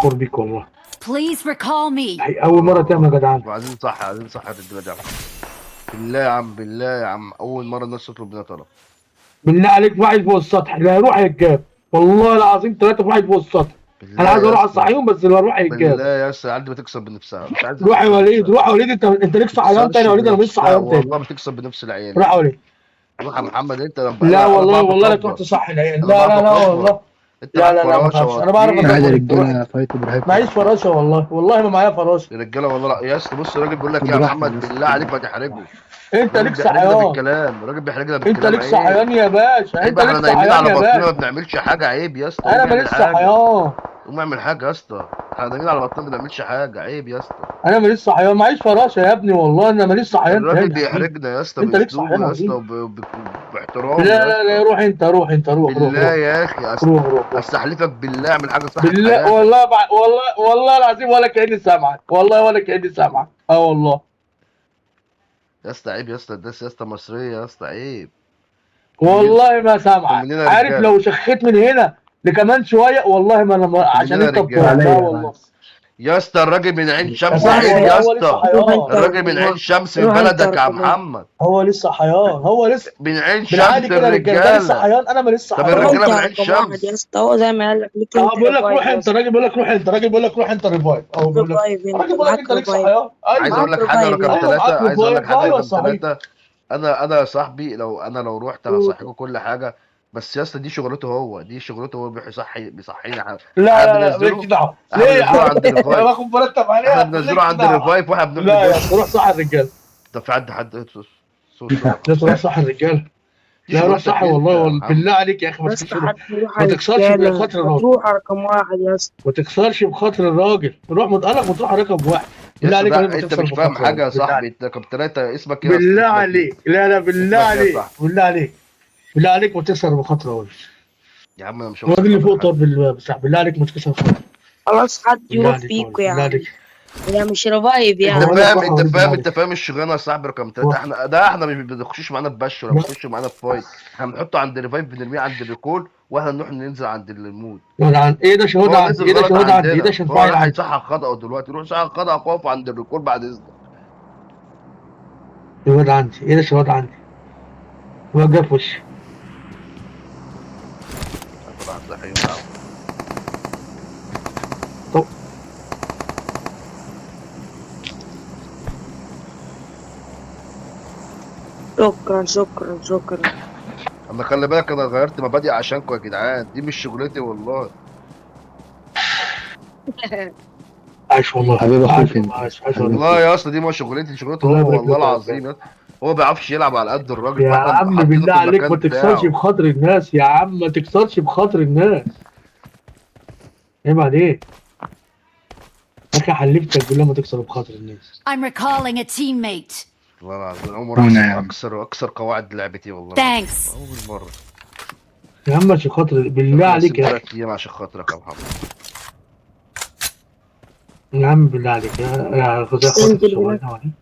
فخور بيك والله. Please recall me. اول مره تعمل يا جدعان. وعايزين صح عايزين صح يا رجاله يا عم. بالله يا عم بالله يا عم اول مره الناس تطلب مننا طلب. بالله عليك واحد فوق السطح اللي هيروح هيتجاب. والله العظيم 3 في واحد فوق السطح. بالله انا عايز يا اروح على اسطى الصحيون بس اللي هيروح هيتجاب. بالله يا اسطى العيال دي بتكسب بنفسها مش عايز روح يا تكسب وليد، بنفسها. روح يا وليد، انت ليك صحيان تاني يا وليد، انا ماليش بنفسها صحيان تاني. والله بتكسب بنفس العيال. روح يا وليد. روح يا محمد انت لا والله بعرف والله لا تروح اكبر. تصحي العيال. انا لا بعرف لا لا اكبر. والله. انت لا معاك لا لا ما فراشه تخافش، انا بعرف وهتطير. عادي يا اكبر. رجاله، فايتوا براحتكم. معيش فراشه والله، والله ما معايا فراشه. يا رجاله والله لا يا اسطى بص الراجل بيقول لك ايه يا براحتك محمد بس. بالله عليك ما تحرجه. انت الراجل ليك بيحرجنا صحيان. بالكلام الراجل بيحرجنا انت بالكلام ليك عيب. صحيان يا باشا، عيب انت احنا ليك نايمين صحيان على يا بطننا ما باشا. بنعملش حاجه عيب يا اسطى انا قوم اعمل ماليش حاجه. صحيان. قوم اعمل حاجه يا اسطى احنا نايمين على بطننا ما بنعملش حاجه عيب يا اسطى. انا ماليش صحيان، معيش فراشه يا ابني والله، انا ماليش صحيان الراجل تاني يا حبيبي. بيحرجنا يا اسطى انت ليك صحيان باسلوبه يا يا اسطى حبيبي. وباحترامه لا يا لا لا اسطى. روح انت، روح انت، روح روح بالله روح. يا اخي روح روح روح. استحلفك بالله اعمل حاجه صح في بالله حياتك. والله والله العظيم ولا كاني سامعك، والله ولا كاني سامعك. اه والله. يا اسطى عيب يا اسطى الناس يا اسطى مصريه يا اسطى عيب. والله ما سامعك. طمنينا يا عارف رجاله لو شخيت من هنا لكمان شويه والله ما انا عشان طمنينا يا انت بتوع. رجاله. لا والله يا اسطى الراجل من عين يا شمس صاحبي عيب والله يا هو لسه اسطى. روح انت حيان. الراجل من عين شمس من روح انت بلدك يا اركب. محمد. هو لسه حيان، هو لسه من عين بالعادي شمس كده يا رجاله. ده لسه الرجاله. حيان، انا ما لسه طب روح حيان. الرجاله انت من عين رقم واحد يا شمس. اسطى، هو زي ما قال لك ليك اه انت بيقول لك روح ريفايف يا انت، اسطى. الراجل بيقول لك روح انت، الراجل بيقول لك روح انت ريفايف. اه بيقول لك ريفايف انت الراجل بيقول لك معاك انت لسه ريفايف. حيان. عايز اقول ايوه لك حاجه ريفايف رقم يعني. ايوه معاك ثلاثة. عايز اقول لك ريفايف. حاجه ايوه رقم صحيح. ثلاثة. انا يا صاحبي انا لو رحت هصحيكوا كل حاجه. بس يا اسطى دي شغلته هو دي شغلته هو بيصحينا احنا. لا احنا لا لا مالكش بننزله. دعوه. ليه احنا يا بننزله عم؟ عند انا الريفايف. باخد مرتب احنا عليها، بننزله مالكش عند دعوه. الريفايف واحنا بنروح لا يا نبص. تروح صح الرجاله. طب في حد صوت راح. لا تروح صح الرجاله. دي لا روح شغلتك صح انت والله يا محمد. بالله عليك يا اخي ما يا تكسرش. اسطى حد يروح ما على تكسرش الرجاله، بخاطر ما الراجل. تروح على رقم واحد يا اسطى. ما تكسرش بخاطر الراجل. روح متقلق وتروح رقم واحد. يا بالله اسطى عليك يا وليد ده ما انت تكسر مش فاهم بخاطر الراجل. حاجه يا بالله صاحبي. عليك. انت رقم ثلاثة اسمك ايه يا اسطى؟ بالله اسمك ايه؟ عليك. لا لا بالله اسمك ايه يا عليك، صاحبي؟ بالله عليك. بالله عليك ما تكسر بخاطر الراجل. يا عم انا مش الراجل واثق اللي في فوق حد. طار بتاع. بالله عليك ما تكسر بخاطر. خلاص حد بالله يروح عليك يا وليد، فيكوا بالله يعني. عليك. هي مش ريفايف انت يعني. هو انا فاهم بروح يا وليد بالله انت عليك. فاهم الشغلانه يا صاحبي رقم ثلاثة. روح. احنا مش بنخشش معانا ببش ولا لا بنخش معانا بفايت. احنا بنحطه عند الريفايف بنرميه عند الريكول واحنا نروح ننزل عند المود. شهود عندي. ايه ده شهود هو عندي، نزل ايه ده غلط شهود عندي، ايه ده عندنا عشان فهو فايل راح عندي. يصحح خطأه دلوقتي. روح صحح خطأك واقف عند الريكول بعد اذنك. شهود عندي، ايه ده شهود عندي. وقف في وشي. طلع صحي معاه. طب شكرا شكرا شكرا. انا خلي بالك انا غيرت مبادئي عشانكم يا جدعان. دي مش شغلتي والله. عايش والله. حبيب عايش اخوك انت. والله، عايش حبيب والله. والله يا اسطى دي ما شغلتي شغلته الله هو يبارك والله لك يا العظيم رجاله. يا اسطى. هو ما بيعرفش يلعب على قد الراجل يا فاحنا عم حاطينه بالله في عليك المكان ما تكسرش بتاعه. بخاطر الناس يا عم، ما تكسرش بخاطر الناس. عيب عليك يا اخي، حلفتك بالله ما تكسر بخاطر الناس. I'm recalling a teammate. والله العظيم اول مرة وانا يا عم. اكسر قواعد لعبتي والله العظيم. Thanks. اول مرة. يا عم عشان خاطر بالله انا عليك هسيب يا اخي. 3 ايام عشان خاطرك يا محمد. يا عم بالله عليك يا خذ بس انت اخواتك اللي الصغيرين.